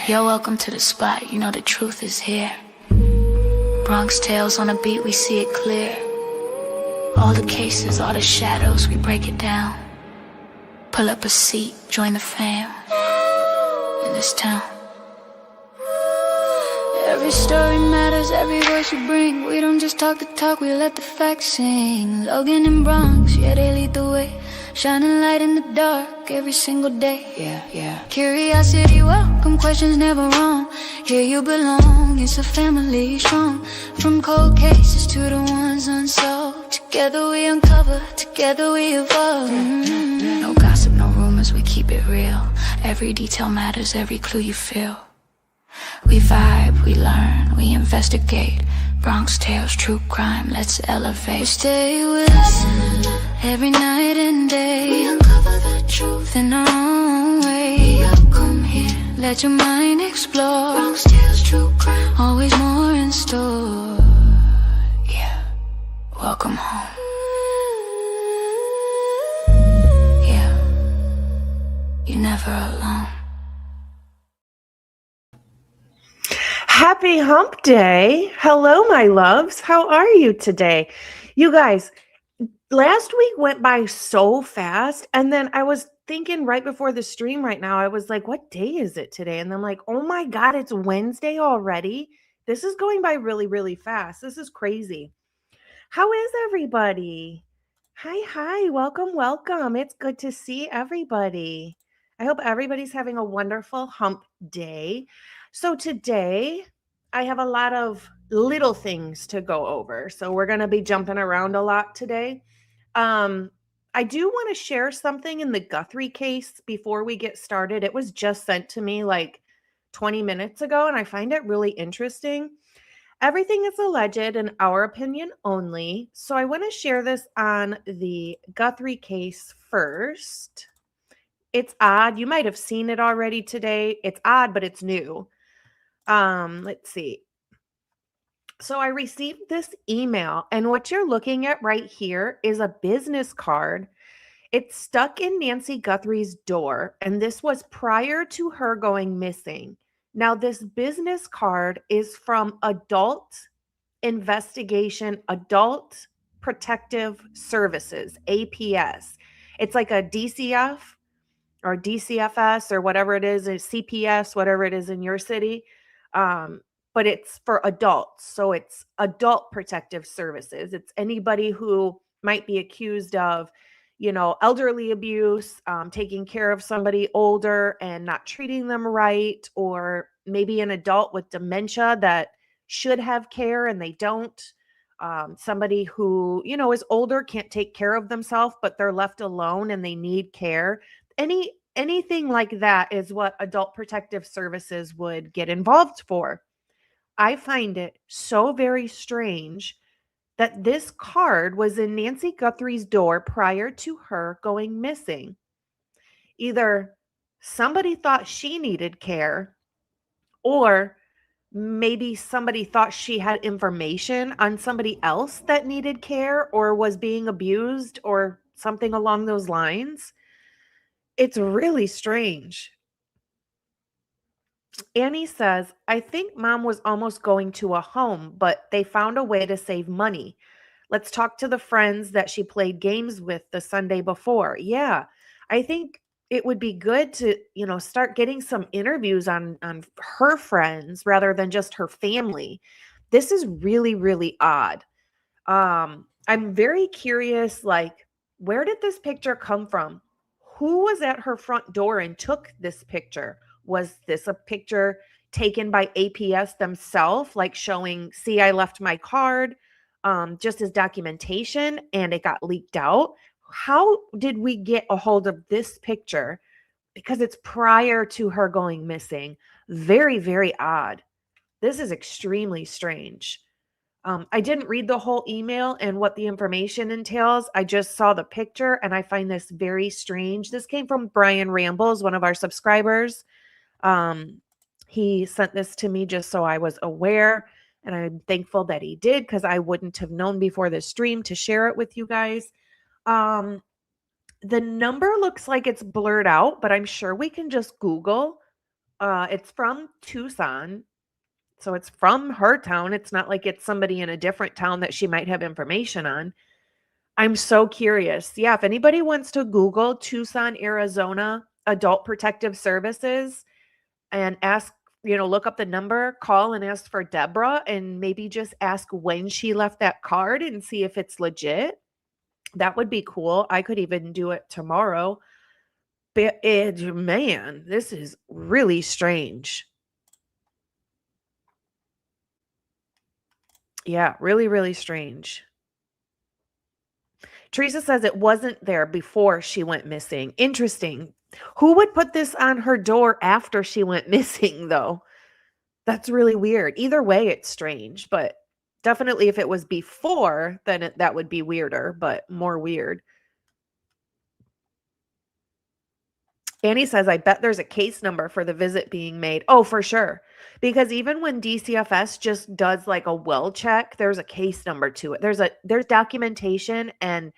You're welcome to the spot, you know the truth is here. BronxTails on a beat, we see it clear. All the cases, all the shadows, we break it down. Pull up a seat, join the fam in this town. Every story matters, every voice you bring. We don't just talk the talk, we let the facts sing. Logan and Bronx, yeah, they lead the way. Shining light in the dark every single day. Yeah. Curiosity welcome, questions never wrong. Here you belong, it's a family strong. From cold cases to the ones unsolved. Together we uncover, together we evolve. No gossip, no rumors, we keep it real. Every detail matters, every clue you feel. We vibe, we learn, we investigate. BronxTails, true crime, let's elevate. Stay with us every night and day. We uncover the truth in our own way. Come here, let your mind explore. BronxTails, true crime, always more in store. Yeah, welcome home. Yeah, you're never alone. Happy hump day. Hello, my loves. How are you today? You guys, last week went by so fast. And then I was thinking right before the stream right now, I was like, what day is it today? And I'm like, oh my God, it's Wednesday already. This is going by really, really fast. This is crazy. How is everybody? Hi. Welcome. It's good to see everybody. I hope everybody's having a wonderful hump day. So today I have a lot of little things to go over. So we're going to be jumping around a lot today. I do want to share something in the Guthrie case before we get started. It was just sent to me like 20 minutes ago, and I find it really interesting. Everything is alleged in our opinion only. So I want to share this on the Guthrie case first. It's odd. You might have seen it already today. It's odd, but it's new. Let's see. So I received this email, and what you're looking at right here is a business card. It's stuck in Nancy Guthrie's door, and this was prior to her going missing. Now, this business card is from Adult Protective Services, APS. It's like a DCF or DCFS or whatever it is, CPS, whatever it is in your city. But it's for adults. So it's Adult Protective Services. It's anybody who might be accused of, elderly abuse, taking care of somebody older and not treating them right, or maybe an adult with dementia that should have care and they don't. Somebody who, is older, can't take care of themselves, but they're left alone and they need care. Anything like that is what Adult Protective Services would get involved for. I find it so very strange that this card was in Nancy Guthrie's door prior to her going missing. Either somebody thought she needed care, or maybe somebody thought she had information on somebody else that needed care or was being abused or something along those lines. It's really strange. Annie says, I think mom was almost going to a home, but they found a way to save money. Let's talk to the friends that she played games with the Sunday before. Yeah, I think it would be good to, start getting some interviews on her friends rather than just her family. This is really, really odd. I'm very curious, where did this picture come from? Who was at her front door and took this picture? Was this a picture taken by APS themselves, showing, see, I left my card, just as documentation, and it got leaked out? How did we get a hold of this picture? Because it's prior to her going missing. Very, very odd. This is extremely strange. I didn't read the whole email and what the information entails. I just saw the picture, and I find this very strange. This came from Brian Rambles, one of our subscribers. He sent this to me just so I was aware, and I'm thankful that he did, because I wouldn't have known before this stream to share it with you guys. The number looks like it's blurred out, but I'm sure we can just Google It's from Tucson. So it's from her town. It's not like it's somebody in a different town that she might have information on. I'm so curious. Yeah, if anybody wants to Google Tucson, Arizona Adult Protective Services and ask, look up the number, call and ask for Deborah and maybe just ask when she left that card and see if it's legit. That would be cool. I could even do it tomorrow. But man, this is really strange. Yeah, really, really strange. Teresa says it wasn't there before she went missing. Interesting. Who would put this on her door after she went missing, though? That's really weird. Either way, it's strange, but definitely if it was before, then that would be weirder, but more weird. Annie says, I bet there's a case number for the visit being made. Oh, for sure. Because even when DCFS just does like a well check, there's a case number to it. There's documentation and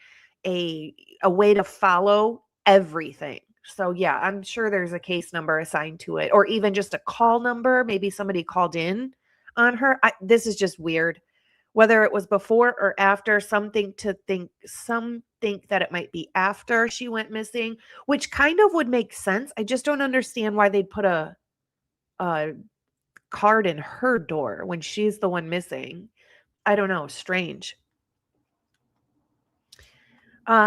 a way to follow everything. So yeah, I'm sure there's a case number assigned to it, or even just a call number. Maybe somebody called in on her. This is just weird. Whether it was before or after, some think that it might be after she went missing, which kind of would make sense. I just don't understand why they'd put a card in her door when she's the one missing. I don't know. Strange.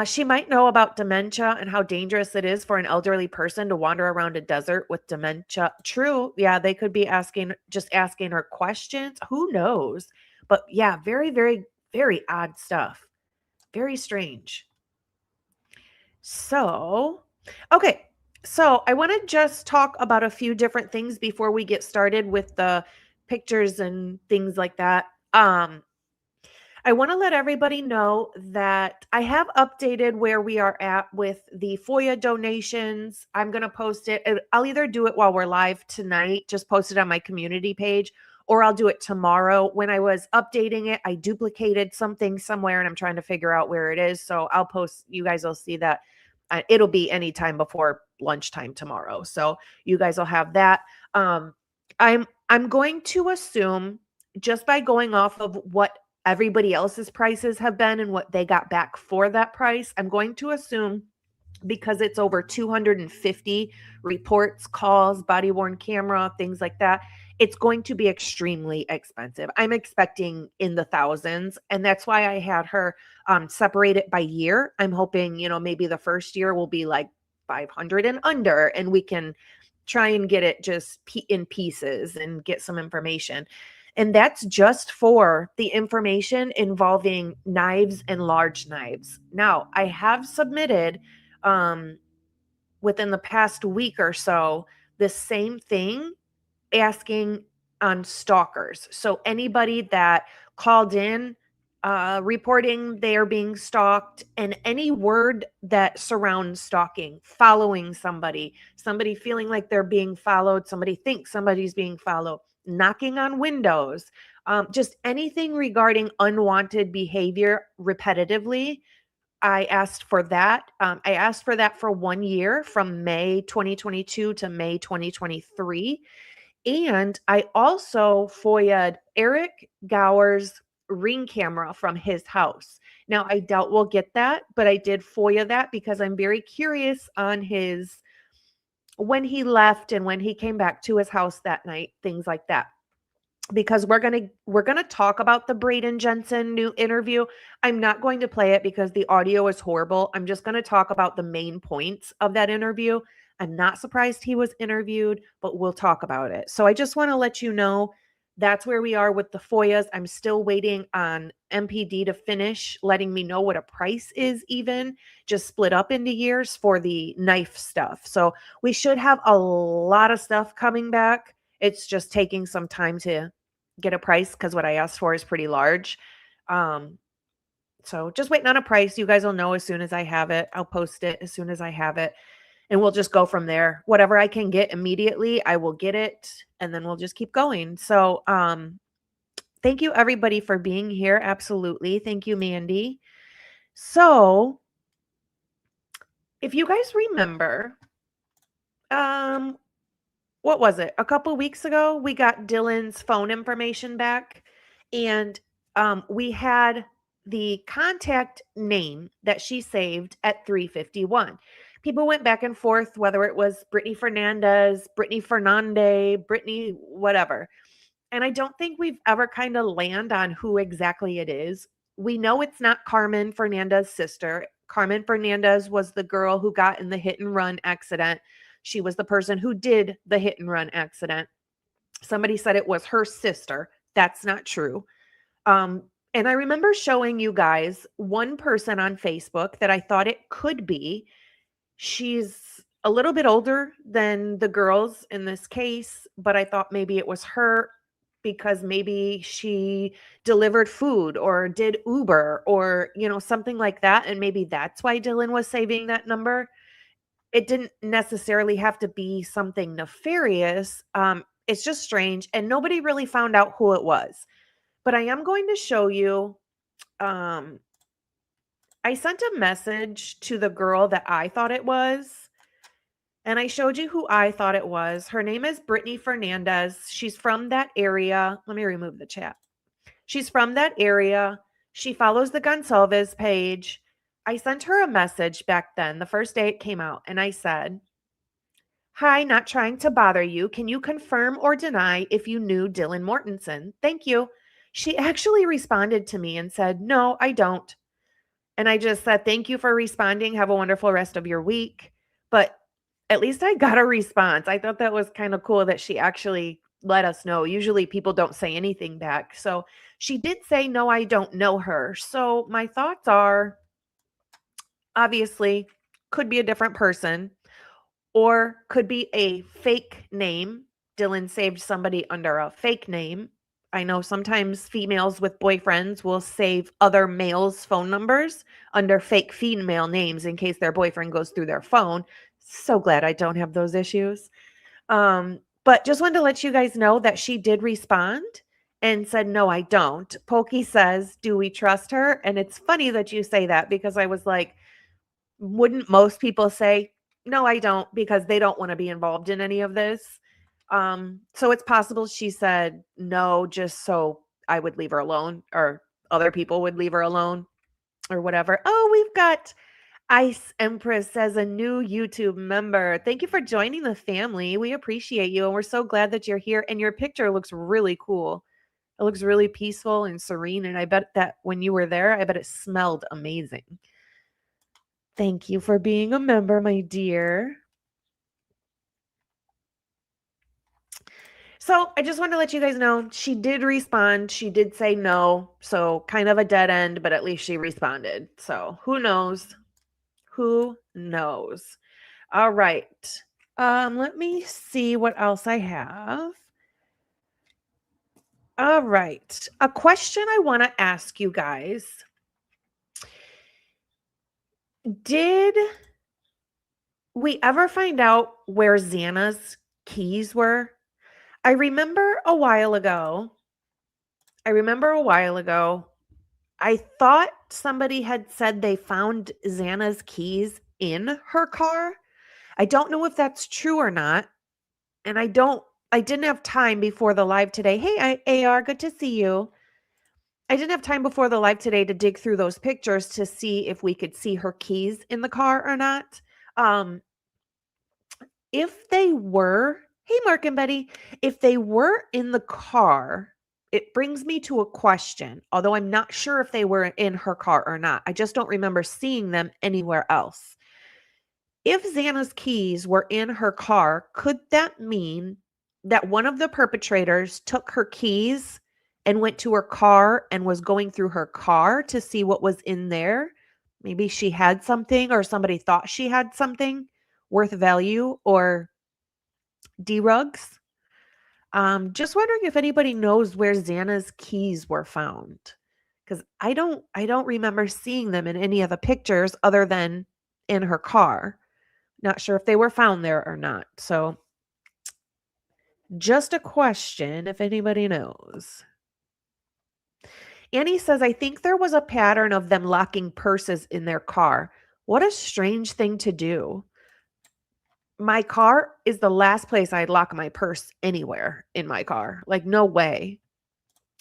She might know about dementia and how dangerous it is for an elderly person to wander around a desert with dementia. True. Yeah, they could be asking her questions. Who knows? But yeah, very, very, very odd stuff. Very strange. So, okay. So I want to just talk about a few different things before we get started with the pictures and things like that. I want to let everybody know that I have updated where we are at with the FOIA donations. I'm going to post it. I'll either do it while we're live tonight, just post it on my community page, or I'll do it tomorrow. When I was updating it, I duplicated something somewhere and I'm trying to figure out where it is. So I'll post, you guys will see that. It'll be anytime before lunchtime tomorrow. So you guys will have that. I'm going to assume, just by going off of what everybody else's prices have been and what they got back for that price, I'm going to assume, because it's over 250 reports, calls, body-worn camera, things like that, it's going to be extremely expensive. I'm expecting in the thousands, and that's why I had her separate it by year. I'm hoping, maybe the first year will be like 500 and under, and we can try and get it just in pieces and get some information. And that's just for the information involving knives and large knives. Now, I have submitted within the past week or so the same thing, asking on stalkers. So anybody that called in reporting they are being stalked, and any word that surrounds stalking, following somebody feeling like they're being followed, somebody thinks somebody's being followed, knocking on windows, just anything regarding unwanted behavior repetitively. I asked for that. I asked for that for 1 year, from May 2022 to May 2023. And I also FOIA'd Eric Gower's Ring camera from his house. Now, I doubt we'll get that, but I did FOIA that because I'm very curious on his, when he left and when he came back to his house that night, things like that. Because we're gonna talk about the Braden Jensen new interview. I'm not going to play it because the audio is horrible. I'm just going to talk about the main points of that interview. I'm not surprised he was interviewed, but we'll talk about it. So I just want to let you know that's where we are with the FOIAs. I'm still waiting on MPD to finish letting me know what a price is, even just split up into years for the knife stuff. So we should have a lot of stuff coming back. It's just taking some time to get a price because what I asked for is pretty large. So just waiting on a price. You guys will know as soon as I have it. I'll post it as soon as I have it. And we'll just go from there. Whatever I can get immediately, I will get it. And then we'll just keep going. So thank you, everybody, for being here. Absolutely. Thank you, Mandy. So if you guys remember, what was it? A couple weeks ago, we got Dylan's phone information back, and we had the contact name that she saved at 351. People went back and forth whether it was Brittany Fernandez, Brittany Fernande, Brittany whatever. And I don't think we've ever kind of land on who exactly it is. We know it's not Carmen Fernandez's sister. Carmen Fernandez was the girl who got in the hit and run accident. She was the person who did the hit and run accident. Somebody said it was her sister. That's not true. And I remember showing you guys one person on Facebook that I thought it could be. She's a little bit older than the girls in this case, but I thought maybe it was her because maybe she delivered food or did Uber or, something like that. And maybe that's why Dylan was saving that number. It didn't necessarily have to be something nefarious. It's just strange. And nobody really found out who it was. But I am going to show you. I sent a message to the girl that I thought it was. And I showed you who I thought it was. Her name is Brittany Fernandez. She's from that area. Let me remove the chat. She's from that area. She follows the Gonsalves page. I sent her a message back then, the first day it came out. And I said, "Hi, not trying to bother you. Can you confirm or deny if you knew Dylan Mortensen? Thank you." She actually responded to me and said, "No, I don't." And I just said, "Thank you for responding. Have a wonderful rest of your week." But at least I got a response. I thought that was kind of cool that she actually let us know. Usually people don't say anything back. So she did say, "No, I don't know her." So my thoughts are, obviously, could be a different person or could be a fake name. Dylan saved somebody under a fake name. I know sometimes females with boyfriends will save other males' phone numbers under fake female names in case their boyfriend goes through their phone. So glad I don't have those issues. But just wanted to let you guys know that she did respond and said, "No, I don't." Pokey says, "Do we trust her?" And it's funny that you say that because I was like, wouldn't most people say, "No, I don't," because they don't want to be involved in any of this? So it's possible she said no, just so I would leave her alone or other people would leave her alone or whatever. Oh, we've got Ice Empress as a new YouTube member. Thank you for joining the family. We appreciate you. And we're so glad that you're here. And your picture looks really cool. It looks really peaceful and serene. And I bet that when you were there, I bet it smelled amazing. Thank you for being a member, my dear. So I just wanted to let you guys know she did respond. She did say no. So kind of a dead end, but at least she responded. So who knows? Who knows? All right. Let me see what else I have. All right. A question I want to ask you guys. Did we ever find out where Zana's keys were? I remember a while ago, I thought somebody had said they found Zana's keys in her car. I don't know if that's true or not. And I didn't have time before the live today. Hey, AR, good to see you. I didn't have time before the live today to dig through those pictures to see if we could see her keys in the car or not. If they were, hey, Mark and Betty, if they were in the car, it brings me to a question, although I'm not sure if they were in her car or not. I just don't remember seeing them anywhere else. If Zana's keys were in her car, could that mean that one of the perpetrators took her keys and went to her car and was going through her car to see what was in there? Maybe she had something or somebody thought she had something worth value or D-rugs. Just wondering if anybody knows where Zana's keys were found. Because I don't remember seeing them in any of the pictures other than in her car. Not sure if they were found there or not. So just a question if anybody knows. Annie says, "I think there was a pattern of them locking purses in their car. What a strange thing to do." my car is the last place I'd lock my purse anywhere in my car. Like, no way.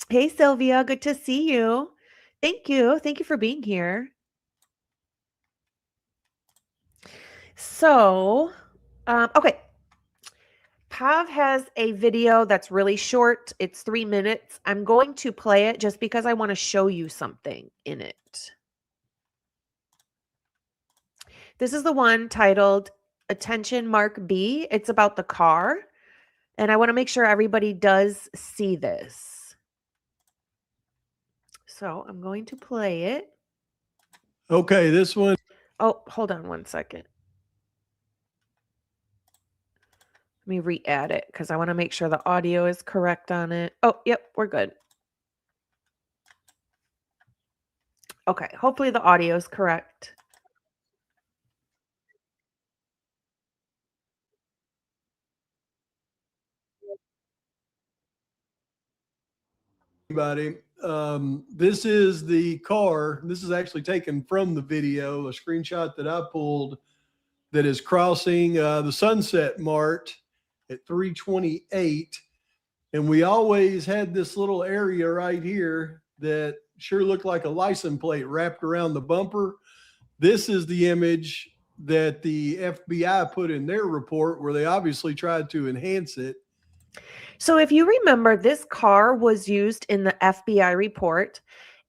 Hey, Sylvia, good to see you. Thank you. Thank you for being here. So, okay. Pav has a video that's really short. It's 3 minutes. I'm going to play it just because I want to show you something in it. This is the one titled Attention Mark B. It's about the car. And I want to make sure everybody does see this. So I'm going to play it. Okay, this one. Oh, hold on one second. Let me re-add it because I want to make sure the audio is correct on it. Oh, yep, we're good. Okay, hopefully the audio is correct. Everybody, this is the car. This is actually taken from the video, a screenshot that I pulled that is crossing the Sunset Mart at 328. And we always had this little area right here that sure looked like a license plate wrapped around the bumper. This is the image that the FBI put in their report where they obviously tried to enhance it. So if you remember, this car was used in the FBI report,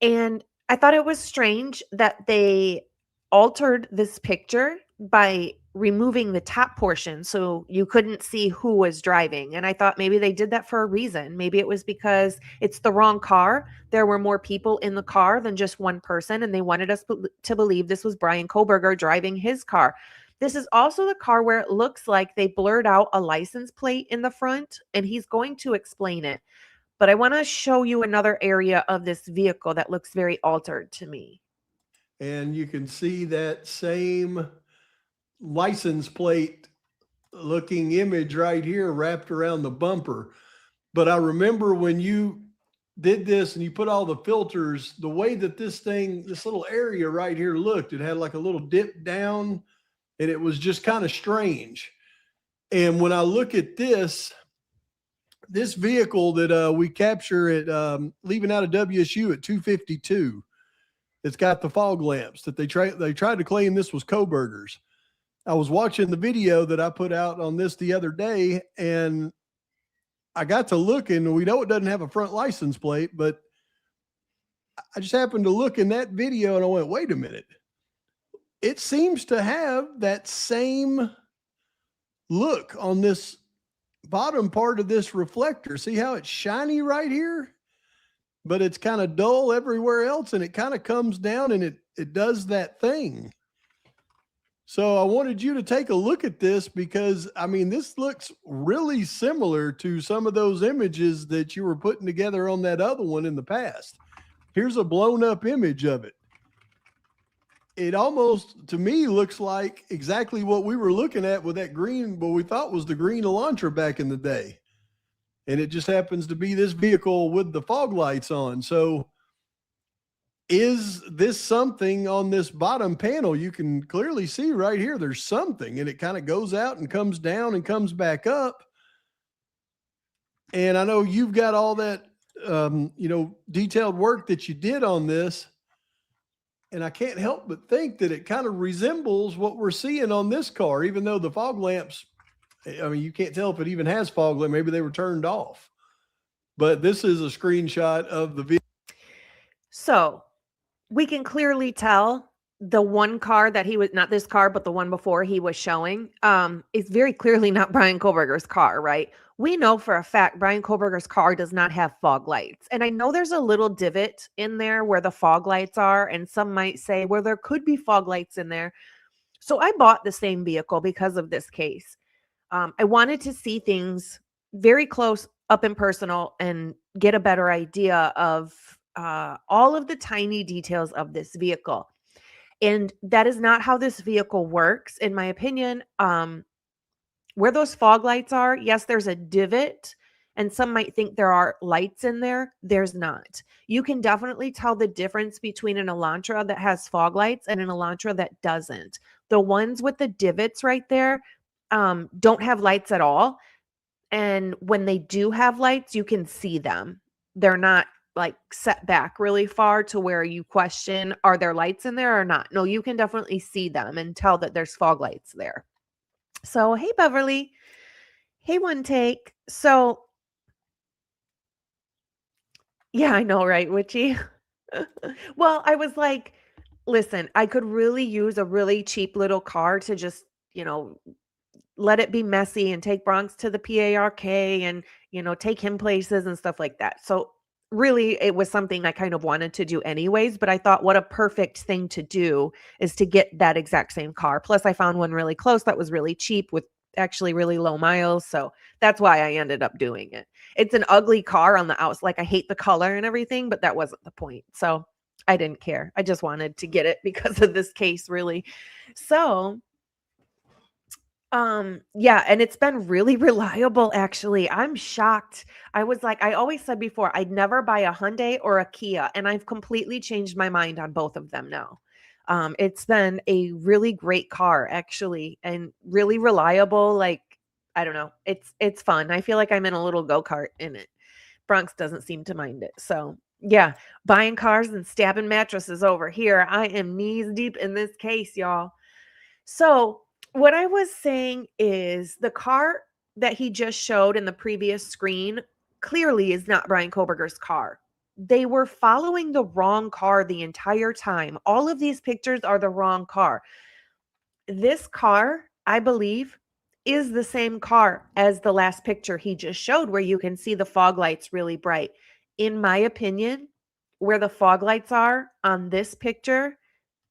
and I thought it was strange that they altered this picture by removing the top portion so you couldn't see who was driving. And I thought maybe they did that for a reason. Maybe it was because it's the wrong car. There were more people in the car than just one person, and they wanted us to believe this was Bryan Kohberger driving his car. This is also the car where it looks like they blurred out a license plate in the front, and he's going to explain it. But I want to show you another area of this vehicle that looks very altered to me. And you can see that same license plate looking image right here wrapped around the bumper. But I remember when you did this and you put all the filters, the way that this little area right here looked, it had like a little dip down, and it was just kind of strange. And when I look at this vehicle that we capture at leaving out of WSU at 252, it's got the fog lamps that they tried to claim this was Kohberger's. I was watching the video that I put out on this the other day, and I got to looking. We know it doesn't have a front license plate, but I just happened to look in that video and I went, wait a minute. It seems to have that same look on this bottom part of this reflector. See how it's shiny right here, but it's kind of dull everywhere else, and it kind of comes down and it does that thing. So I wanted you to take a look at this because, I mean, this looks really similar to some of those images that you were putting together on that other one in the past. Here's a blown up image of it. It almost, to me, looks like exactly what we were looking at with that green, what we thought was the green Elantra back in the day. And it just happens to be this vehicle with the fog lights on. So is this something on this bottom panel? You can clearly see right here, there's something, and it kind of goes out and comes down and comes back up. And I know you've got all that, detailed work that you did on this. And I can't help but think that it kind of resembles what we're seeing on this car, even though the fog lamps, I mean, you can't tell if it even has fog lamp. Maybe they were turned off. But this is a screenshot of the vehicle. So we can clearly tell the one car that he was, not this car, but the one before he was showing, is very clearly not Bryan Kohberger's car, right? We know for a fact Bryan Kohberger's car does not have fog lights. And I know there's a little divot in there where the fog lights are, and some might say, well, there could be fog lights in there. So I bought the same vehicle because of this case. I wanted to see things very close up and personal and get a better idea of all of the tiny details of this vehicle. And that is not how this vehicle works, in my opinion. Where those fog lights are, yes, there's a divot, and some might think there are lights in there. There's not. You can definitely tell the difference between an Elantra that has fog lights and an Elantra that doesn't. The ones with the divots right there, don't have lights at all. And when they do have lights, you can see them. They're not like set back really far to where you question, are there lights in there or not? No, you can definitely see them and tell that there's fog lights there. So, hey, Beverly. Hey, One Take. So, yeah, I know, right, Witchy? Well, I was like, listen, I could really use a really cheap little car to just, let it be messy and take Bronx to the PARK and, take him places and stuff like that. So really it was something I kind of wanted to do anyways, but I thought what a perfect thing to do is to get that exact same car. Plus I found one really close that was really cheap with actually really low miles. So that's why I ended up doing it. It's an ugly car on the outside. Like I hate the color and everything, but that wasn't the point. So I didn't care. I just wanted to get it because of this case really. So yeah, and it's been really reliable actually. I'm shocked. I was like, I always said before, I'd never buy a Hyundai or a Kia, and I've completely changed my mind on both of them now. It's been a really great car actually, and really reliable. Like, I don't know, it's fun. I feel like I'm in a little go-kart in it. Bronx doesn't seem to mind it. So yeah, buying cars and stabbing mattresses over here. I am knees deep in this case, y'all. So what I was saying is the car that he just showed in the previous screen clearly is not Brian Koberger's car. They were following the wrong car the entire time. All of these pictures are the wrong car. This car, I believe, is the same car as the last picture he just showed where you can see the fog lights really bright. In my opinion, where the fog lights are on this picture,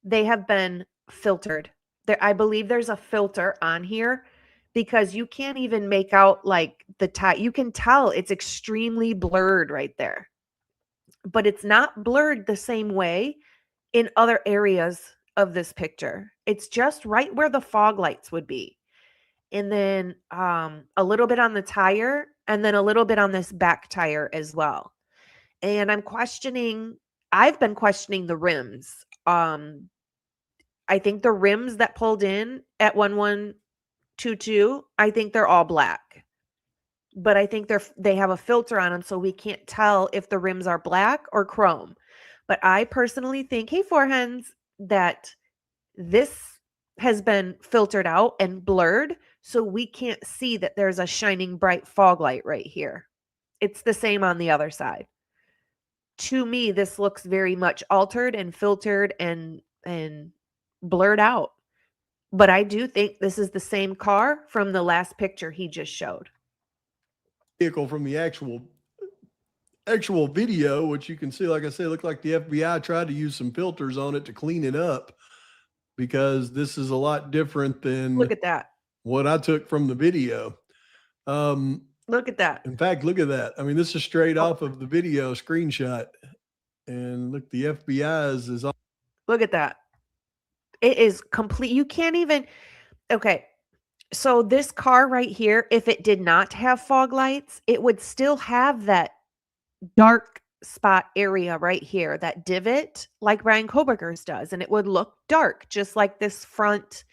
they have been filtered. There, I believe there's a filter on here because you can't even make out like the tie. You can tell it's extremely blurred right there, but it's not blurred the same way in other areas of this picture. It's just right where the fog lights would be. And then a little bit on the tire and then a little bit on this back tire as well. And I've been questioning the rims. I think the rims that pulled in at 1122, I think they're all black. But I think they have a filter on them so we can't tell if the rims are black or chrome. But I personally think, hey, Forehens, that this has been filtered out and blurred so we can't see that there's a shining bright fog light right here. It's the same on the other side. To me, this looks very much altered and filtered and blurred out. But I do think this is the same car from the last picture he just showed. Vehicle from the actual video, which you can see, like I said, looked like the FBI tried to use some filters on it to clean it up because this is a lot different than Look at that. What I took from the video. Look at that. In fact, look at that. I mean, this is straight off of the video screenshot. And look, the FBI's is on. Look at that. It is complete. You can't even. Okay. So this car right here, if it did not have fog lights, it would still have that dark spot area right here, that divot like Brian Koberger's does. And it would look dark, just like this front,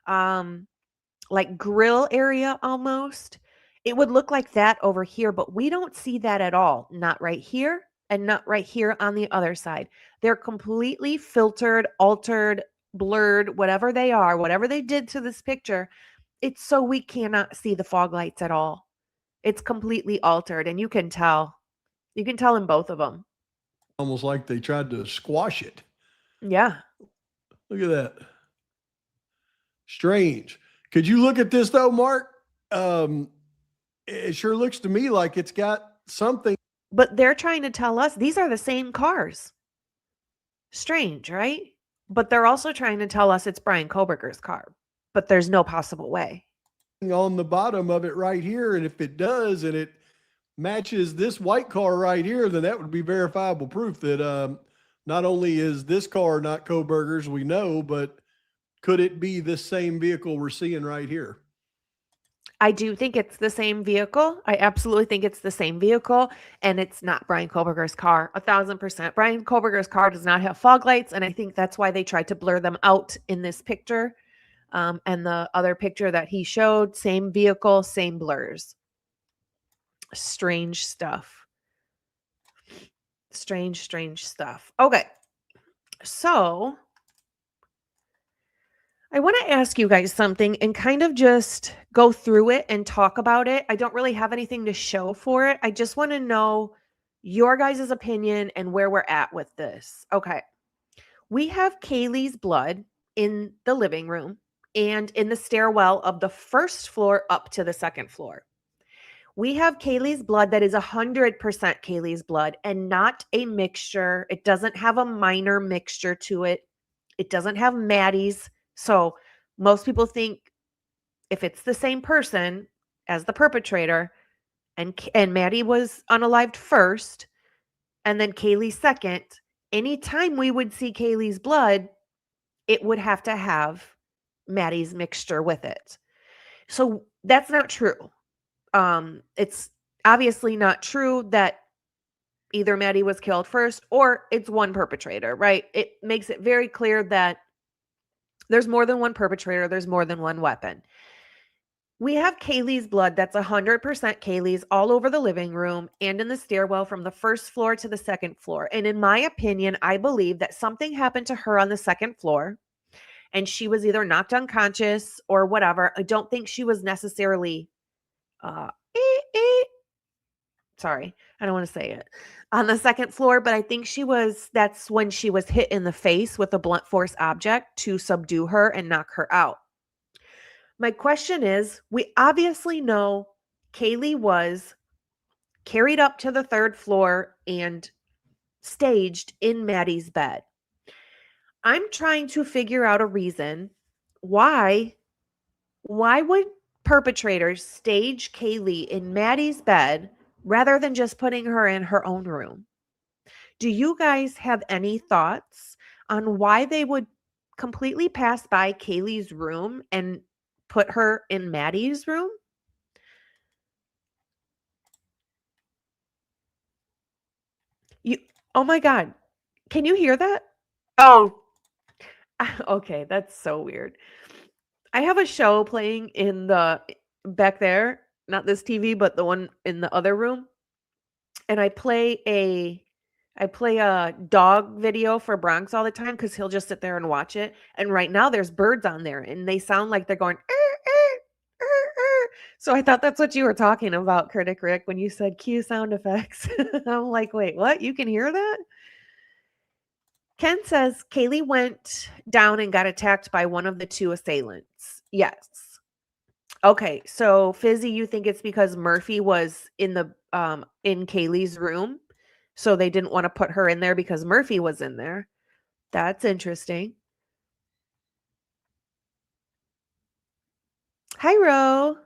like grill area almost. It would look like that over here, but we don't see that at all. Not right here and not right here on the other side. They're completely filtered, altered, blurred, whatever they are, whatever they did to this picture. It's so we cannot see the fog lights at all. It's completely altered, and you can tell. You can tell in both of them. Almost like they tried to squash it. Yeah. Look at that. Strange. Could you look at this though, Mark? It sure looks to me like it's got something. But they're trying to tell us these are the same cars. Strange, right? But they're also trying to tell us it's Brian Koberger's car. But there's no possible way. On the bottom of it right here, and if it does, and it matches this white car right here, then that would be verifiable proof that not only is this car not Koberger's, we know, but could it be this same vehicle we're seeing right here? I do think it's the same vehicle. I absolutely think it's the same vehicle, and it's not Brian Koberger's car. 1,000%. Brian Koberger's car does not have fog lights, and I think that's why they tried to blur them out in this picture. And the other picture that he showed, same vehicle, same blurs. Strange stuff. Strange stuff. Okay. So I want to ask you guys something and kind of just go through it and talk about it. I don't really have anything to show for it. I just want to know your guys' opinion and where we're at with this. Okay. We have Kaylee's blood in the living room and in the stairwell of the first floor up to the second floor. We have Kaylee's blood that is 100% Kaylee's blood and not a mixture. It doesn't have a minor mixture to it. It doesn't have Maddie's. So most people think if it's the same person as the perpetrator and Maddie was unalived first and then Kaylee second, anytime we would see Kaylee's blood, it would have to have Maddie's mixture with it. So that's not true. It's obviously not true that either Maddie was killed first or it's one perpetrator, right? It makes it very clear that there's more than one perpetrator. There's more than one weapon. We have Kaylee's blood that's 100% Kaylee's all over the living room and in the stairwell from the first floor to the second floor. And in my opinion, I believe that something happened to her on the second floor and she was either knocked unconscious or whatever. I don't think she was necessarily, sorry, I don't want to say it, on the second floor, but I think that's when she was hit in the face with a blunt force object to subdue her and knock her out. My question is, we obviously know Kaylee was carried up to the third floor and staged in Maddie's bed. I'm trying to figure out a reason why would perpetrators stage Kaylee in Maddie's bed rather than just putting her in her own room? Do you guys have any thoughts on why they would completely pass by Kaylee's room and put her in Maddie's room? Oh my God. Can you hear that? Oh, okay. That's so weird. I have a show playing in the back there, not this TV, but the one in the other room. And I play a dog video for Bronx all the time because he'll just sit there and watch it. And right now there's birds on there and they sound like they're going, So I thought that's what you were talking about, Critic Rick, when you said cue sound effects. I'm like, wait, what? You can hear that? Ken says Kaylee went down and got attacked by one of the two assailants. Yes. Okay, so Fizzy, you think it's because Murphy was in the in Kaylee's room, so they didn't want to put her in there because Murphy was in there. That's interesting. Hi, Ro.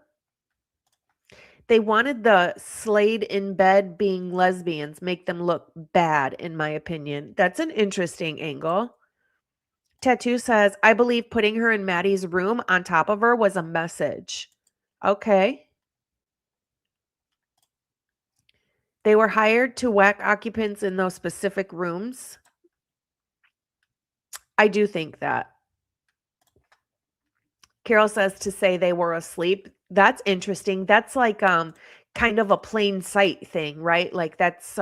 They wanted the Slade in bed being lesbians, make them look bad, in my opinion. That's an interesting angle. Tattoo says, I believe putting her in Maddie's room on top of her was a message. Okay. They were hired to whack occupants in those specific rooms. I do think that. Carol says to say they were asleep. That's interesting. That's like kind of a plain sight thing, right? Like that's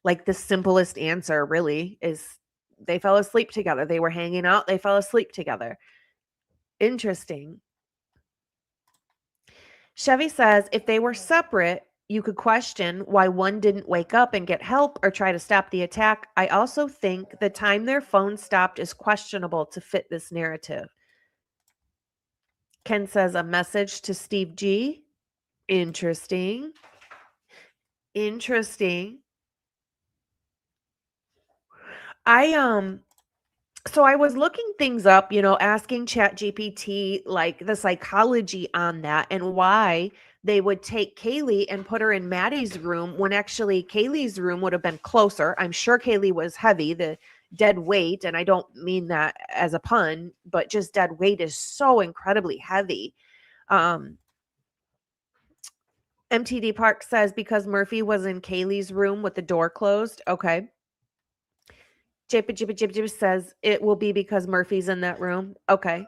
like the simplest answer really is they fell asleep together. They were hanging out, they fell asleep together. Interesting. Chevy says if they were separate, you could question why one didn't wake up and get help or try to stop the attack. I also think the time their phone stopped is questionable to fit this narrative. Ken says a message to Steve G. Interesting. Interesting. So I was looking things up, asking ChatGPT like the psychology on that and why they would take Kaylee and put her in Maddie's room when actually Kaylee's room would have been closer. I'm sure Kaylee was heavy, the dead weight, and I don't mean that as a pun, but just dead weight is so incredibly heavy. MTD Park says because Murphy was in Kaylee's room with the door closed. Okay. Jip says it will be because Murphy's in that room. Okay.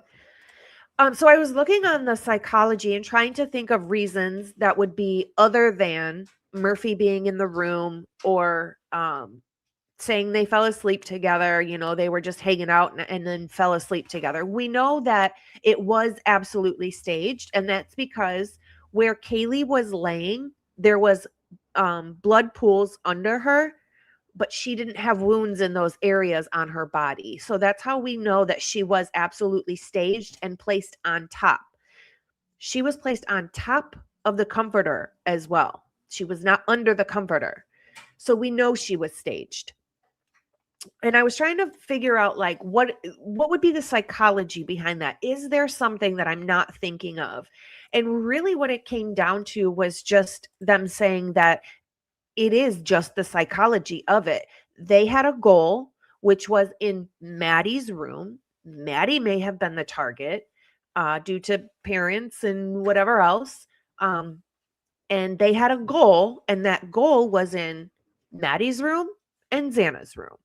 So I was looking on the psychology and trying to think of reasons that would be other than Murphy being in the room or saying they fell asleep together. They were just hanging out and then fell asleep together. We know that it was absolutely staged, and that's because where Kaylee was laying, there was blood pools under her, but she didn't have wounds in those areas on her body. So that's how we know that she was absolutely staged and placed on top. She was placed on top of the comforter as well. She was not under the comforter. So we know she was staged. And I was trying to figure out like what would be the psychology behind that? Is there something that I'm not thinking of? And really what it came down to was just them saying that it is just the psychology of it. They had a goal, which was in Maddie's room. Maddie may have been the target due to parents and whatever else. And they had a goal, and that goal was in Maddie's room and Zana's room.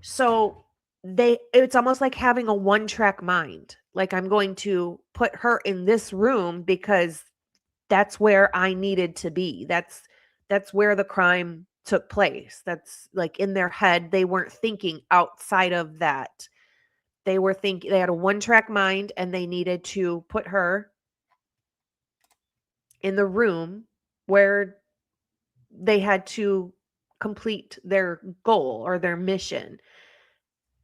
So it's almost like having a one-track mind. Like, I'm going to put her in this room because that's where I needed to be. That's where the crime took place. That's like in their head. They weren't thinking outside of that. They had a one-track mind, and they needed to put her in the room where they had to complete their goal or their mission.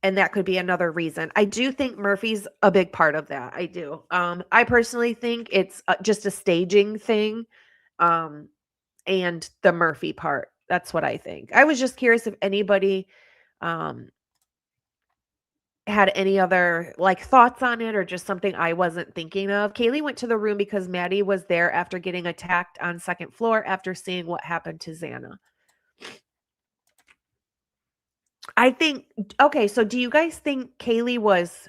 And that could be another reason. I do think Murphy's a big part of that. I do. I personally think it's just a staging thing. And the Murphy part. That's what I think. I was just curious if anybody had any other like thoughts on it or just something I wasn't thinking of. Kaylee went to the room because Maddie was there after getting attacked on second floor after seeing what happened to Zana. I think, okay, so do you guys think Kaylee was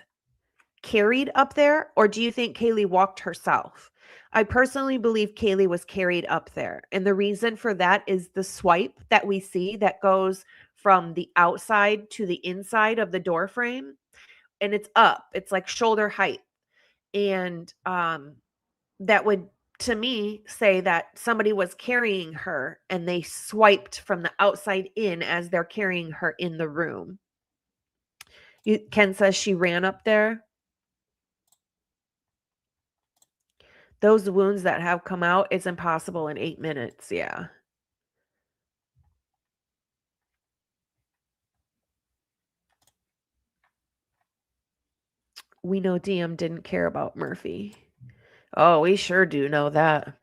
carried up there, or do you think Kaylee walked herself? I personally believe Kaylee was carried up there. And the reason for that is the swipe that we see that goes from the outside to the inside of the door frame. And it's up. It's like shoulder height. And that would, to me, say that somebody was carrying her and they swiped from the outside in as they're carrying her in the room. Ken says she ran up there. Those wounds that have come out, it's impossible in 8 minutes. Yeah. We know DM didn't care about Murphy. Oh, we sure do know that.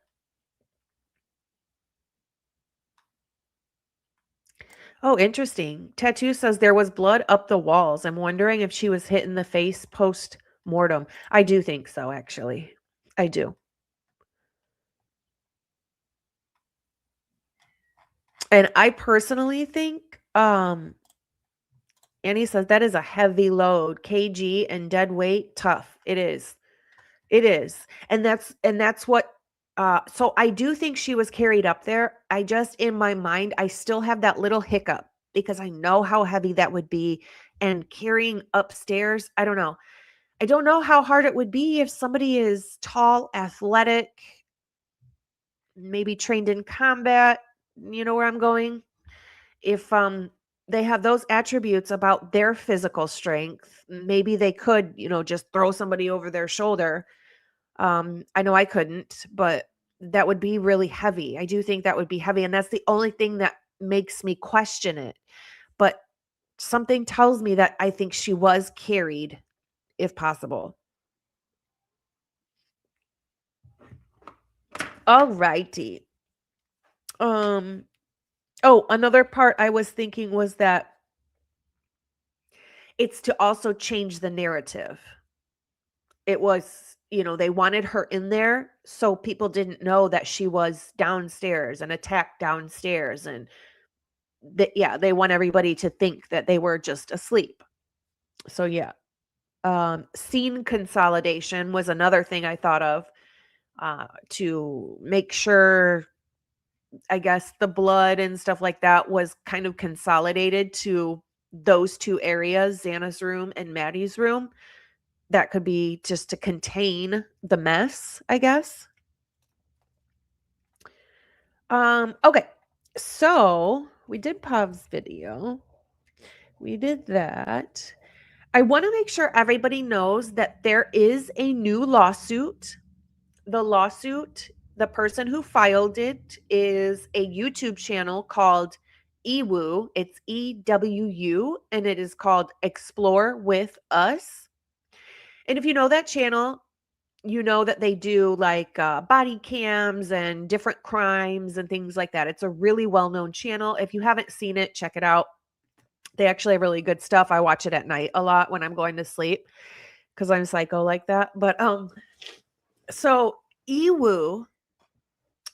Oh, interesting. Tattoo says there was blood up the walls. I'm wondering if she was hit in the face post-mortem. I do think so, actually. I do. And I personally think, Annie says that is a heavy load. KG and dead weight, tough. It is. It is. And that's what, so I do think she was carried up there. I just, in my mind, I still have that little hiccup because I know how heavy that would be. And carrying upstairs, I don't know. I don't know how hard it would be if somebody is tall, athletic, maybe trained in combat. You know where I'm going? If they have those attributes about their physical strength, maybe they could, just throw somebody over their shoulder. I know I couldn't, but that would be really heavy. I do think that would be heavy. And that's the only thing that makes me question it. But something tells me that I think she was carried, if possible. All righty. Oh, another part I was thinking was that it's to also change the narrative. It was, they wanted her in there so people didn't know that she was downstairs and attacked downstairs. And they want everybody to think that they were just asleep. So yeah. Scene consolidation was another thing I thought of to make sure, I guess, the blood and stuff like that was kind of consolidated to those two areas, Xana's room and Maddie's room. that could be just to contain the mess, I guess. Okay. So we did Pav's video. We did that. I want to make sure everybody knows that there is a new lawsuit. The lawsuit, the person who filed it is a YouTube channel called EWU. It's EWU, and it is called Explore With Us. And if you know that channel, you know that they do like body cams and different crimes and things like that. It's a really well-known channel. If you haven't seen it, check it out. They actually have really good stuff. I watch it at night a lot when I'm going to sleep because I'm psycho like that. But so EWU,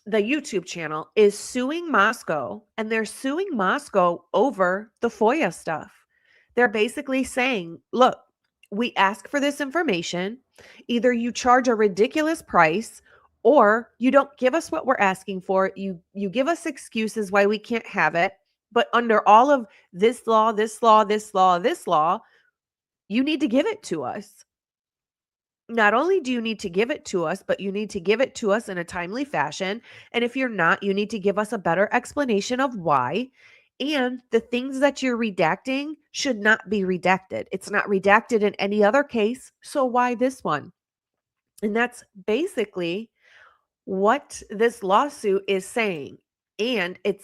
the YouTube channel, is suing Moscow, and they're suing Moscow over the FOIA stuff. They're basically saying, look, we ask for this information. Either you charge a ridiculous price or you don't give us what we're asking for. You give us excuses why we can't have it. But under all of this law, this law, this law, this law, you need to give it to us. Not only do you need to give it to us, but you need to give it to us in a timely fashion. And if you're not, you need to give us a better explanation of why. And the things that you're redacting should not be redacted. It's not redacted in any other case. So why this one? And that's basically what this lawsuit is saying. And it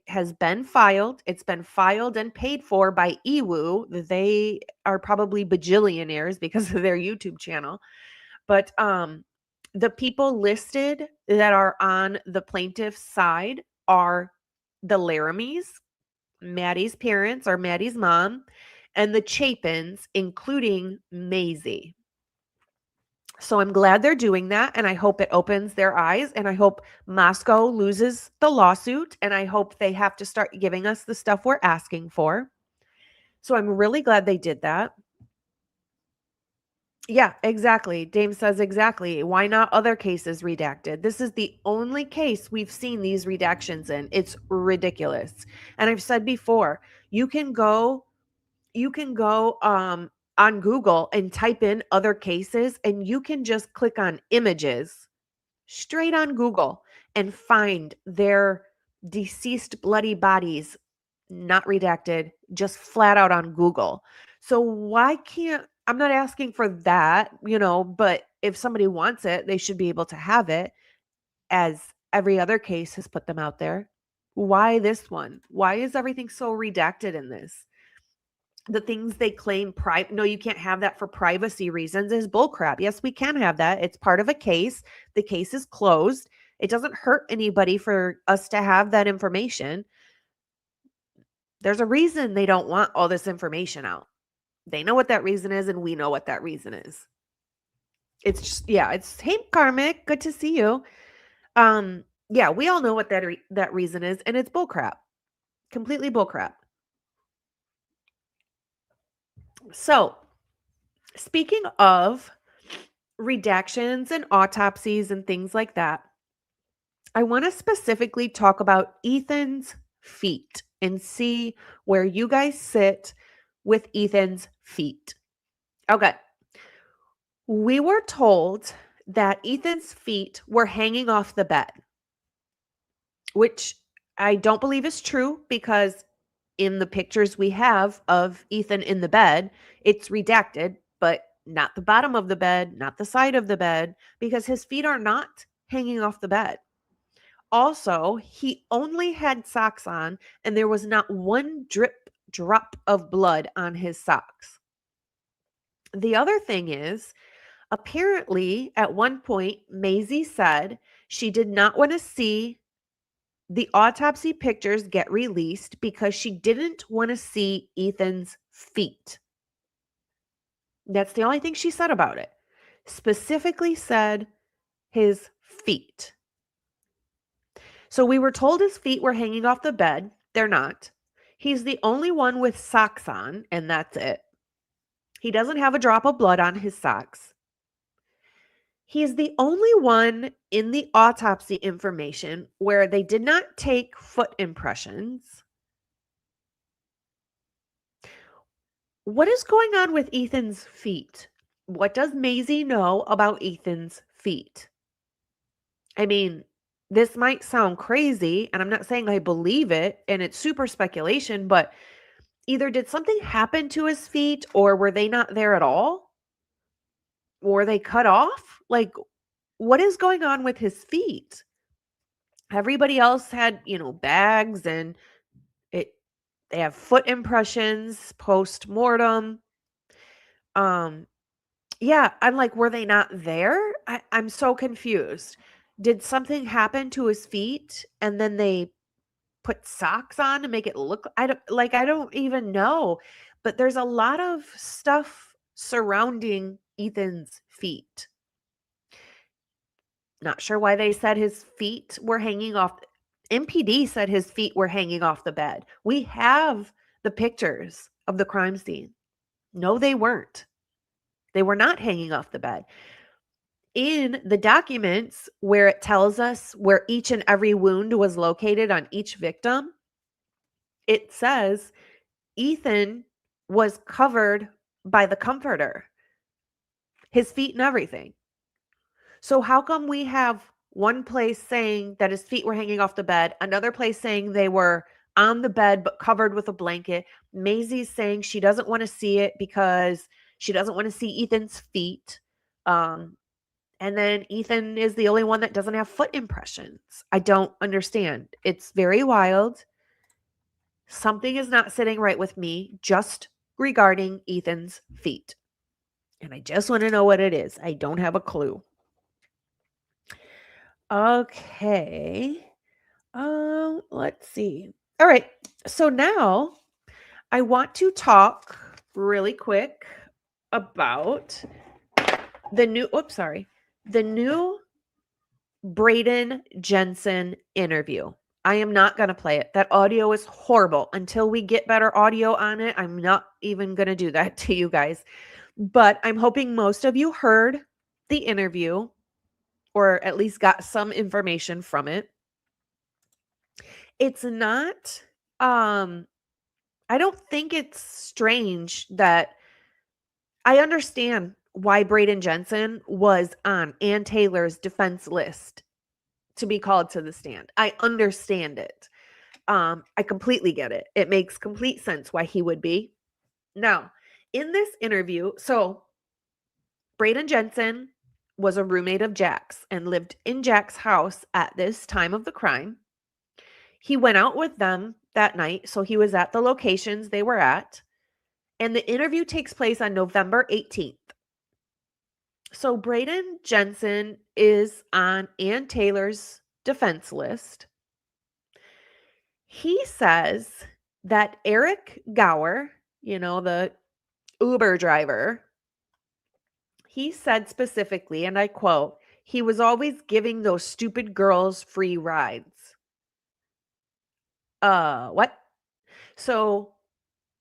has been filed. It's been filed and paid for by EWU. They are probably bajillionaires because of their YouTube channel. But the people listed that are on the plaintiff's side are the Laramies, Maddie's parents or Maddie's mom, and the Chapins, including Maisie. So I'm glad they're doing that, and I hope it opens their eyes, and I hope Moscow loses the lawsuit, and I hope they have to start giving us the stuff we're asking for. So I'm really glad they did that. Yeah, exactly. Dame says exactly. Why not other cases redacted? This is the only case we've seen these redactions in. It's ridiculous. And I've said before, you can go on Google and type in other cases, and you can just click on images straight on Google and find their deceased bloody bodies not redacted, just flat out on Google. So why can't, I'm not asking for that, but if somebody wants it, they should be able to have it, as every other case has put them out there. Why this one? Why is everything so redacted in this? The things they claim no, you can't have that for privacy reasons is bullcrap. Yes, we can have that. It's part of a case. The case is closed. It doesn't hurt anybody for us to have that information. There's a reason they don't want all this information out. They know what that reason is, and we know what that reason is. It's just, it's, hey, Karmic, good to see you. Yeah, we all know what that reason is, and it's bullcrap. Completely bullcrap. So, speaking of redactions and autopsies and things like that, I want to specifically talk about Ethan's feet and see where you guys sit with Ethan's feet. Okay. We were told that Ethan's feet were hanging off the bed, which I don't believe is true, because in the pictures we have of Ethan in the bed, it's redacted, but not the bottom of the bed, not the side of the bed, because his feet are not hanging off the bed. Also, he only had socks on, and there was not one drop of blood on his socks. The other thing is, apparently, at one point, Maisie said she did not want to see the autopsy pictures get released because she didn't want to see Ethan's feet. That's the only thing she said about it. Specifically said his feet. So we were told his feet were hanging off the bed. They're not. He's the only one with socks on, and that's it. He doesn't have a drop of blood on his socks. He's the only one in the autopsy information where they did not take foot impressions. What is going on with Ethan's feet? what does Maisie know about Ethan's feet? I mean, this might sound crazy, and I'm not saying I believe it, and it's super speculation, but either did something happen to his feet, or were they not there at all? Were they cut off? Like, what is going on with his feet? Everybody else had, bags, and they have foot impressions post-mortem. Yeah, I'm like, were they not there? I'm so confused. Did something happen to his feet and then they put socks on to make it look, I don't even know. But there's a lot of stuff surrounding Ethan's feet. Not sure why they said his feet were hanging off. MPD said his feet were hanging off the bed. We have the pictures of the crime scene. No, they weren't. They were not hanging off the bed. In the documents where it tells us where each and every wound was located on each victim, it says Ethan was covered by the comforter, his feet and everything. So how come we have one place saying that his feet were hanging off the bed, another place saying they were on the bed but covered with a blanket? Maisie's saying she doesn't want to see it because she doesn't want to see Ethan's feet. And then Ethan is the only one that doesn't have foot impressions. I don't understand. It's very wild. Something is not sitting right with me just regarding Ethan's feet. And I just want to know what it is. I don't have a clue. Okay. Let's see. All right. So now I want to talk really quick about the new Braden Jensen interview. I am not going to play it. That audio is horrible. Until we get better audio on it, I'm not even going to do that to you guys. But I'm hoping most of you heard the interview or at least got some information from it. It's not, I don't think it's strange that I understand why Brayden Jensen was on Ann Taylor's defense list to be called to the stand. I understand it. I completely get it. It makes complete sense why he would be. Now, in this interview, so Brayden Jensen was a roommate of Jack's and lived in Jack's house at this time of the crime. He went out with them that night, so he was at the locations they were at. And the interview takes place on November 18th. So Brayden Jensen is on Ann Taylor's defense list. He says that Eric Gower, the Uber driver, he said specifically, and I quote, he was always giving those stupid girls free rides. What? So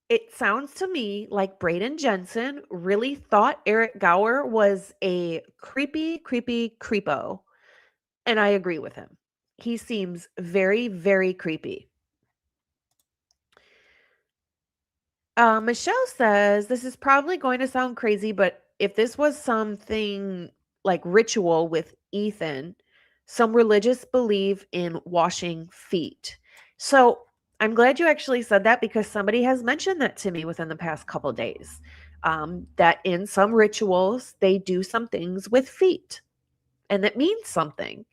it sounds to me like Brayden Jensen really thought Eric Gower was a creepy creepo. And I agree with him. He seems very, very creepy. Michelle says, this is probably going to sound crazy, but if this was something like ritual with Ethan, some religious believe in washing feet. So I'm glad you actually said that because somebody has mentioned that to me within the past couple days, that in some rituals, they do some things with feet and it means something.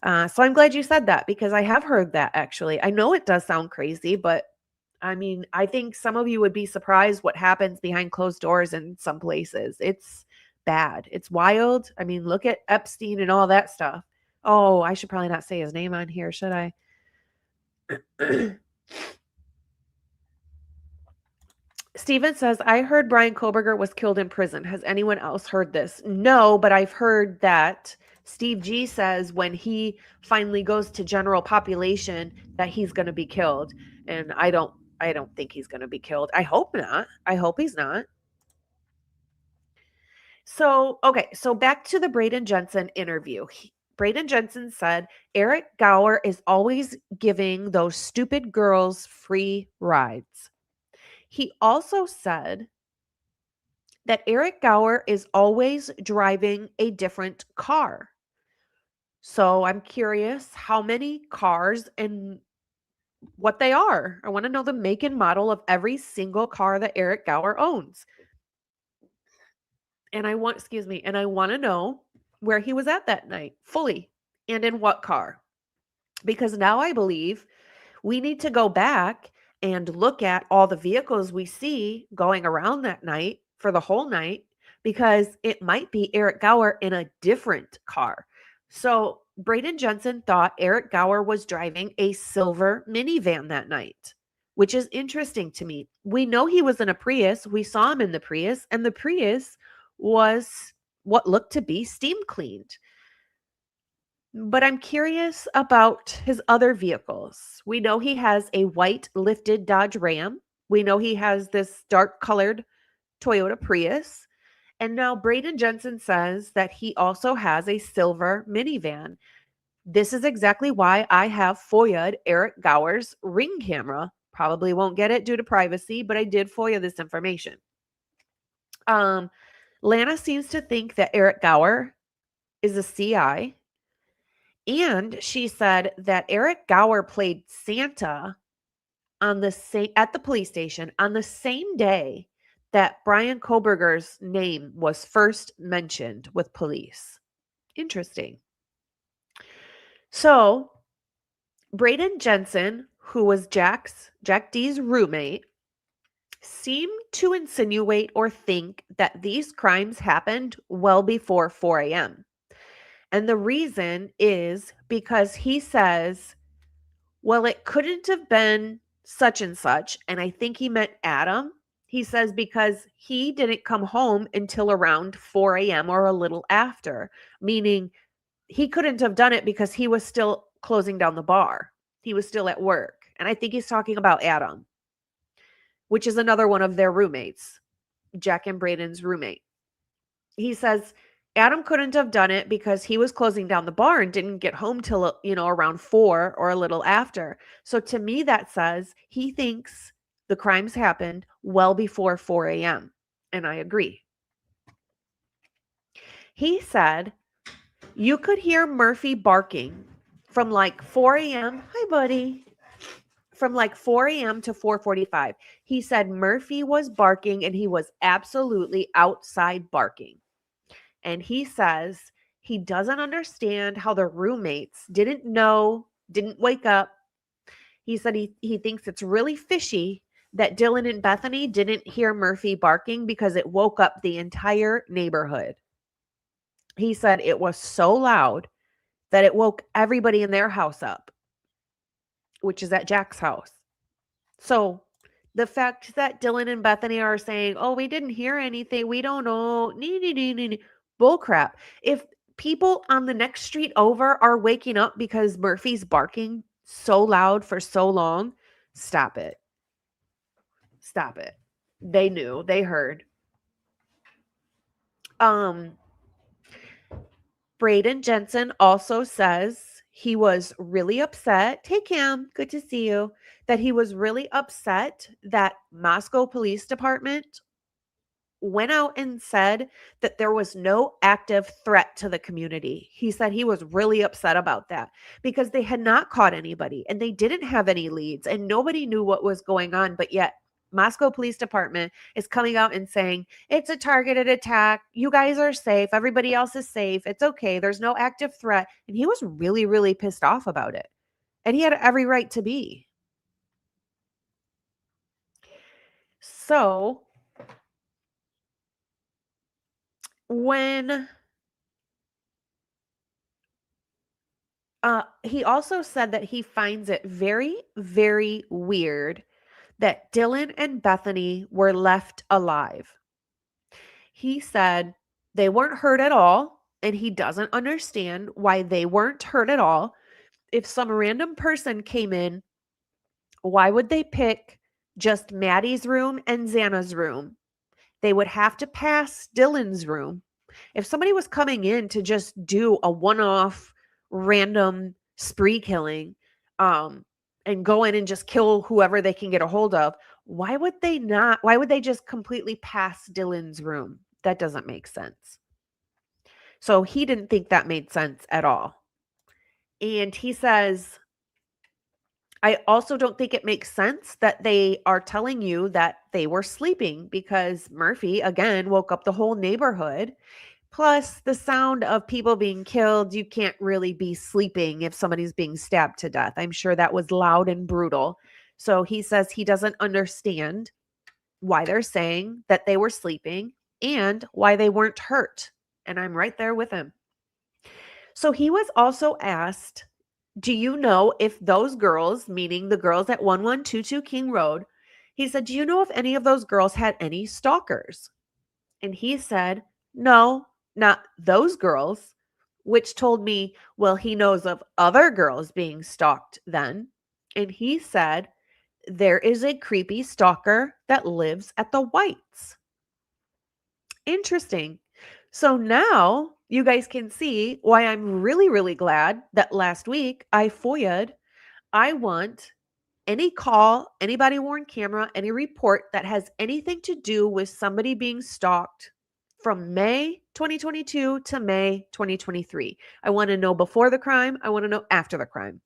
So I'm glad you said that because I have heard that actually. I know it does sound crazy, but I mean, I think some of you would be surprised what happens behind closed doors in some places. It's bad. It's wild. I mean, look at Epstein and all that stuff. Oh, I should probably not say his name on here, should I? Steven says, I heard Brian Koberger was killed in prison. Has anyone else heard this? No, but I've heard that Steve G says when he finally goes to general population that he's going to be killed. And I don't think he's going to be killed. I hope not. I hope he's not. So, okay. So back to the Brayden Jensen interview. Brayden Jensen said, Eric Gower is always giving those stupid girls free rides. He also said that Eric Gower is always driving a different car. So I'm curious how many cars and what they are. I want to know the make and model of every single car that Eric Gower owns. And I want to know where he was at that night fully and in what car. Because now I believe we need to go back and look at all the vehicles we see going around that night for the whole night, because it might be Eric Gower in a different car. So Braden Jensen thought Eric Gower was driving a silver minivan that night, which is interesting to me. We know he was in a Prius. We saw him in the Prius, and the Prius was what looked to be steam cleaned. But I'm curious about his other vehicles. We know he has a white lifted Dodge Ram. We know he has this dark colored Toyota Prius. And now Braden Jensen says that he also has a silver minivan. This is exactly why I have FOIA'd Eric Gower's Ring camera. Probably won't get it due to privacy, but I did FOIA this information. Lana seems to think that Eric Gower is a CI. And she said that Eric Gower played Santa at the police station on the same day that Brian Koberger's name was first mentioned with police. Interesting. So, Braden Jensen, who was Jack D's roommate, seemed to insinuate or think that these crimes happened well before 4 a.m. And the reason is because he says, well, it couldn't have been such and such. And I think he meant Adam. He says because he didn't come home until around 4 a.m. or a little after, meaning he couldn't have done it because he was still closing down the bar. He was still at work. And I think he's talking about Adam, which is another one of their roommates, Jack and Braden's roommate. He says Adam couldn't have done it because he was closing down the bar and didn't get home till, around 4 or a little after. So to me, that says he thinks the crimes happened well before 4 a.m. And I agree. He said you could hear Murphy barking from like 4 a.m. Hi, buddy. From like 4 a.m. to 4:45. He said Murphy was barking and he was absolutely outside barking. And he says he doesn't understand how the roommates didn't wake up. He said he thinks it's really fishy that Dylan and Bethany didn't hear Murphy barking because it woke up the entire neighborhood. He said it was so loud that it woke everybody in their house up, which is at Jack's house. So the fact that Dylan and Bethany are saying, oh, we didn't hear anything, we don't know, bullcrap. If people on the next street over are waking up because Murphy's barking so loud for so long, stop it. Stop it. They knew. They heard. Braden Jensen also says he was really upset. Hey, Cam, good to see you. That he was really upset that Moscow Police Department went out and said that there was no active threat to the community. He said he was really upset about that because they had not caught anybody and they didn't have any leads and nobody knew what was going on. But yet Moscow Police Department is coming out and saying it's a targeted attack. You guys are safe. Everybody else is safe. It's okay. There's no active threat. And he was really, really pissed off about it. And he had every right to be. So when he also said that he finds it very, very weird that Dylan and Bethany were left alive. He said they weren't hurt at all, and he doesn't understand why they weren't hurt at all. If some random person came in, why would they pick just Maddie's room and Zana's room? They would have to pass Dylan's room. If somebody was coming in to just do a one-off random spree killing, and go in and just kill whoever they can get a hold of, why would they not? Why would they just completely pass Dylan's room? That doesn't make sense. So he didn't think that made sense at all. And he says, I also don't think it makes sense that they are telling you that they were sleeping, because Murphy, again, woke up the whole neighborhood. Plus, the sound of people being killed, you can't really be sleeping if somebody's being stabbed to death. I'm sure that was loud and brutal. So he says he doesn't understand why they're saying that they were sleeping and why they weren't hurt. And I'm right there with him. So he was also asked, do you know if those girls, meaning the girls at 1122 King Road, he said, do you know if any of those girls had any stalkers? And he said, no, not those girls, which told me, well, he knows of other girls being stalked then. And he said, there is a creepy stalker that lives at the Whites. Interesting. So now you guys can see why I'm really, really glad that last week I FOIA'd. I want any call, anybody worn camera, any report that has anything to do with somebody being stalked from May 2022 to May 2023. I want to know before the crime. I want to know after the crime.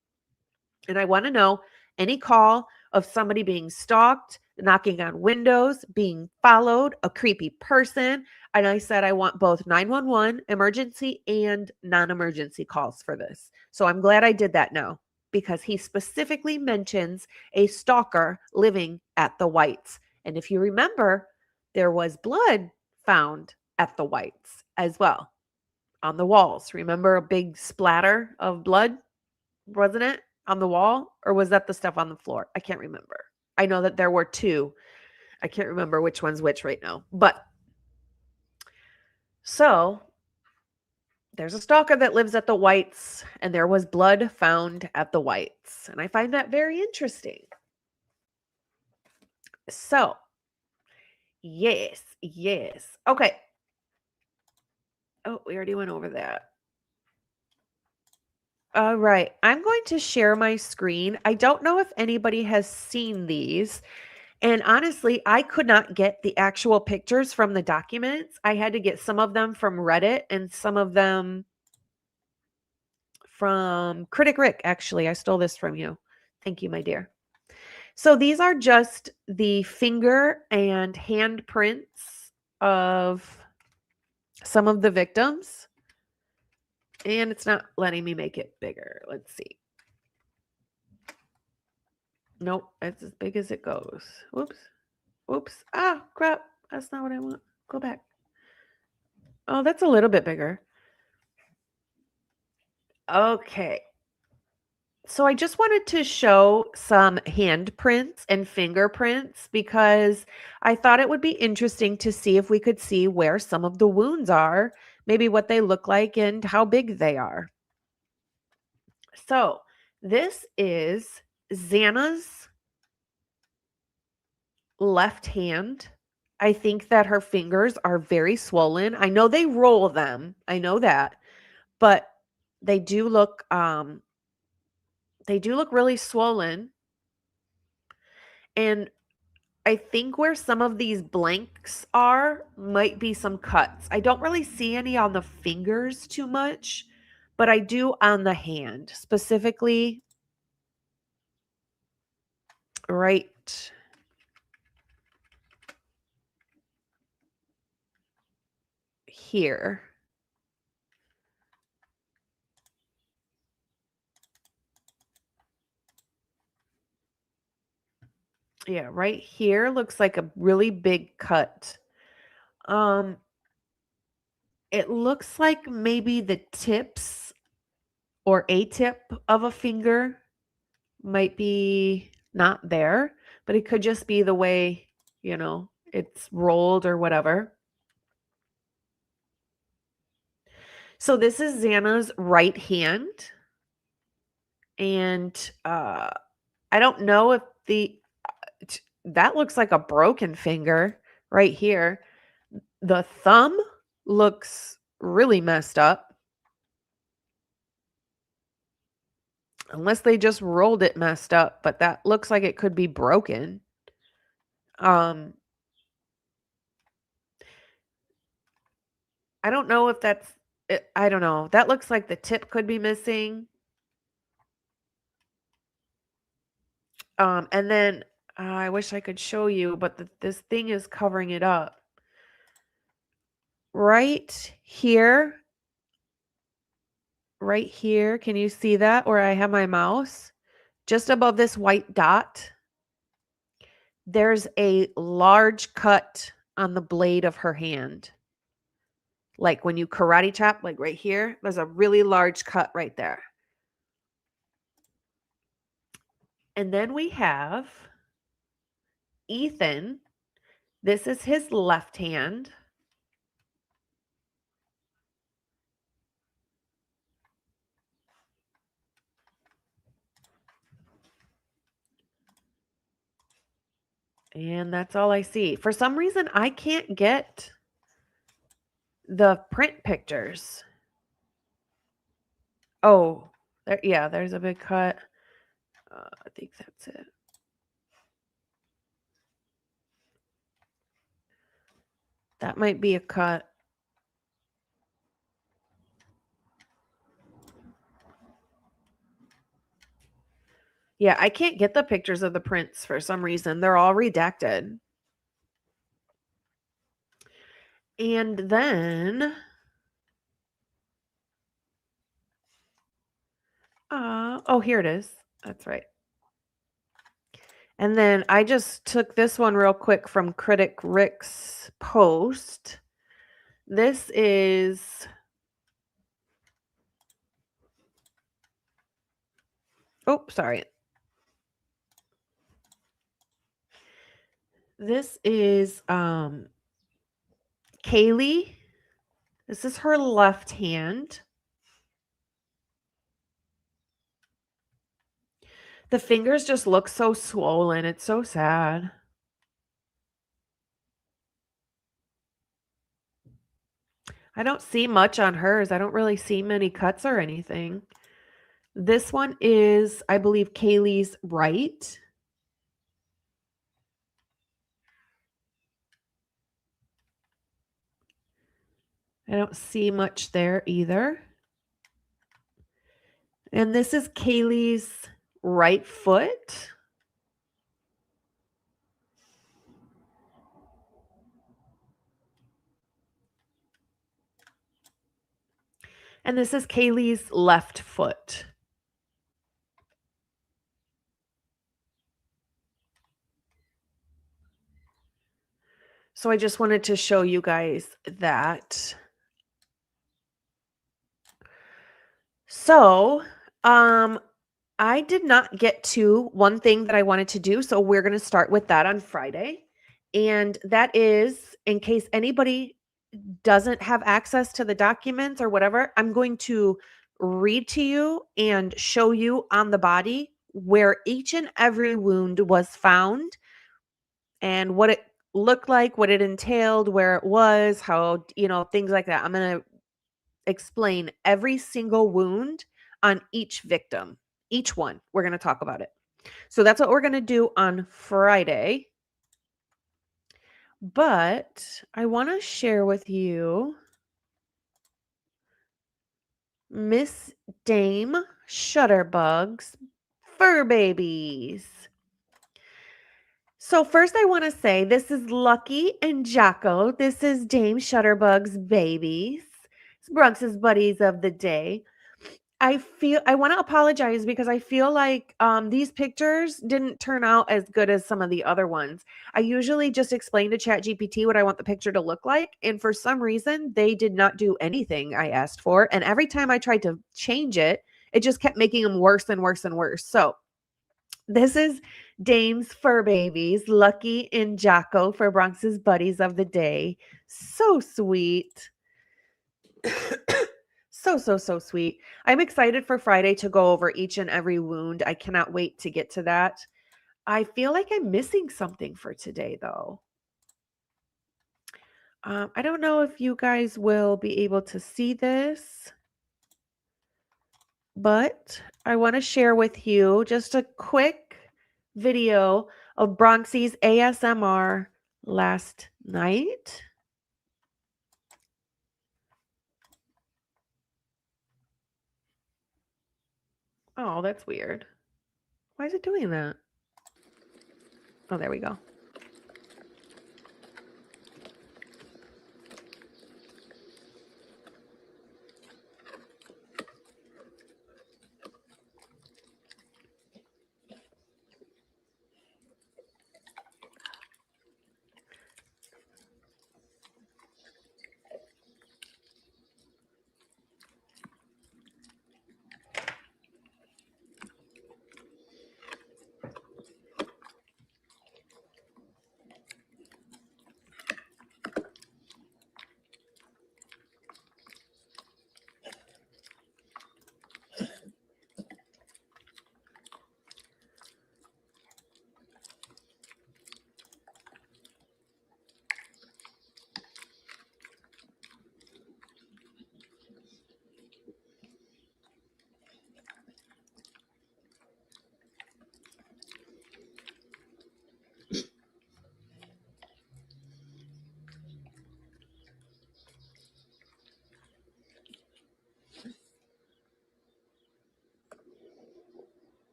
And I want to know any call of somebody being stalked, knocking on windows, being followed, a creepy person. And I said I want both 911, emergency, and non-emergency calls for this. So I'm glad I did that now, because he specifically mentions a stalker living at the Whites. And if you remember, there was blood found at the Whites as well on the walls. Remember a big splatter of blood, wasn't it, on the wall? Or was that the stuff on the floor? I can't remember. I know that there were two. I can't remember which one's which right now. But so there's a stalker that lives at the Whites, and there was blood found at the Whites. And I find that very interesting. So, yes. Okay. Oh, we already went over that. All right. I'm going to share my screen. I don't know if anybody has seen these. And honestly, I could not get the actual pictures from the documents. I had to get some of them from Reddit and some of them from Critic Rick. Actually, I stole this from you. Thank you, my dear. So these are just the finger and handprints of some of the victims. And it's not letting me make it bigger. Let's see. Nope, it's as big as it goes. Whoops. Ah, crap. That's not what I want. Go back. Oh, that's a little bit bigger. Okay. So I just wanted to show some handprints and fingerprints because I thought it would be interesting to see if we could see where some of the wounds are, maybe what they look like and how big they are. So this is Zana's left hand. I think that her fingers are very swollen. I know they roll them. I know that. But they do look really swollen. And I think where some of these blanks are might be some cuts. I don't really see any on the fingers too much, but I do on the hand, specifically right here. Yeah, right here looks like a really big cut. It looks like maybe the tips or a tip of a finger might be not there, but it could just be the way, it's rolled or whatever. So this is Zana's right hand. And I don't know if that looks like a broken finger right here. The thumb looks really messed up. Unless they just rolled it messed up, but that looks like it could be broken. I don't know if that's it, I don't know. That looks like the tip could be missing. And then I wish I could show you, but this thing is covering it up. Right here. Right here. Can you see that where I have my mouse? Just above this white dot, there's a large cut on the blade of her hand. Like when you karate chop, like right here, there's a really large cut right there. And then we have Ethan. This is his left hand. And that's all I see. For some reason, I can't get the print pictures. Oh, there, yeah, there's a big cut. I think that's it. That might be a cut. Yeah, I can't get the pictures of the prints for some reason. They're all redacted. And then, oh, here it is. That's right. And then I just took this one real quick from Critic Rick's post. This is, oh, sorry. This is Kaylee. This is her left hand. The fingers just look so swollen. It's so sad. I don't see much on hers. I don't really see many cuts or anything. This one is, I believe, Kaylee's right. I don't see much there either. And this is Kaylee's right foot. And this is Kaylee's left foot. So I just wanted to show you guys that. So, I did not get to one thing that I wanted to do, so we're going to start with that on Friday. And that is, in case anybody doesn't have access to the documents or whatever, I'm going to read to you and show you on the body where each and every wound was found and what it looked like, what it entailed, where it was, how, things like that. I'm going to explain every single wound on each victim. Each one, we're going to talk about it. So that's what we're going to do on Friday. But I want to share with you Miss Dame Shutterbug's fur babies. So first I want to say this is Lucky and Jocko. This is Dame Shutterbug's babies. It's Bronx's buddies of the day. I want to apologize because I feel like these pictures didn't turn out as good as some of the other ones. I usually just explain to ChatGPT what I want the picture to look like. And for some reason, they did not do anything I asked for. And every time I tried to change it, it just kept making them worse and worse and worse. So this is Dame's fur babies, Lucky and Jocko for Bronx's buddies of the day. So sweet. So sweet. I'm excited for Friday to go over each and every wound. I cannot wait to get to that. I feel like I'm missing something for today, though. I don't know if you guys will be able to see this. but I want to share with you just a quick video of Bronxie's ASMR last night. Oh, that's weird. Why is it doing that? Oh, there we go.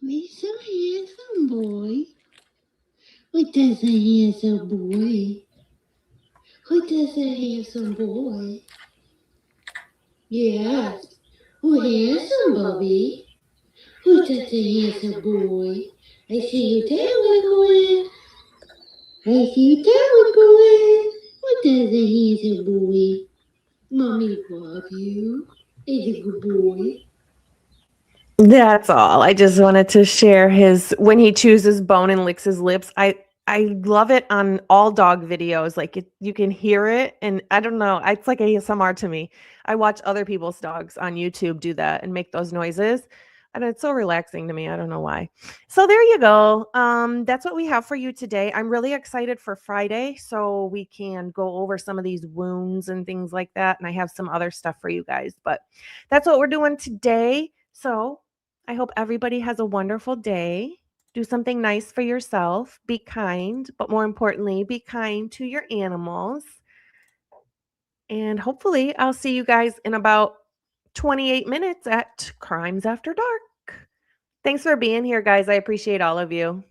He's so handsome, boy. What does a handsome boy? What does a handsome boy? Yes. Oh, handsome, Bobby. Who's such a handsome boy? I see your tail wiggling. I see your tail wiggling. What does a handsome boy? Mommy love you. He's a good boy. That's all. I just wanted to share his when he chews his bone and licks his lips. I love it on all dog videos. Like you can hear it, and I don't know. It's like ASMR to me. I watch other people's dogs on YouTube do that and make those noises, and it's so relaxing to me. I don't know why. So there you go. That's what we have for you today. I'm really excited for Friday, so we can go over some of these wounds and things like that. And I have some other stuff for you guys, but that's what we're doing today. So I hope everybody has a wonderful day. Do something nice for yourself. Be kind, but more importantly, be kind to your animals. And hopefully, I'll see you guys in about 28 minutes at Crimes After Dark. Thanks for being here, guys. I appreciate all of you.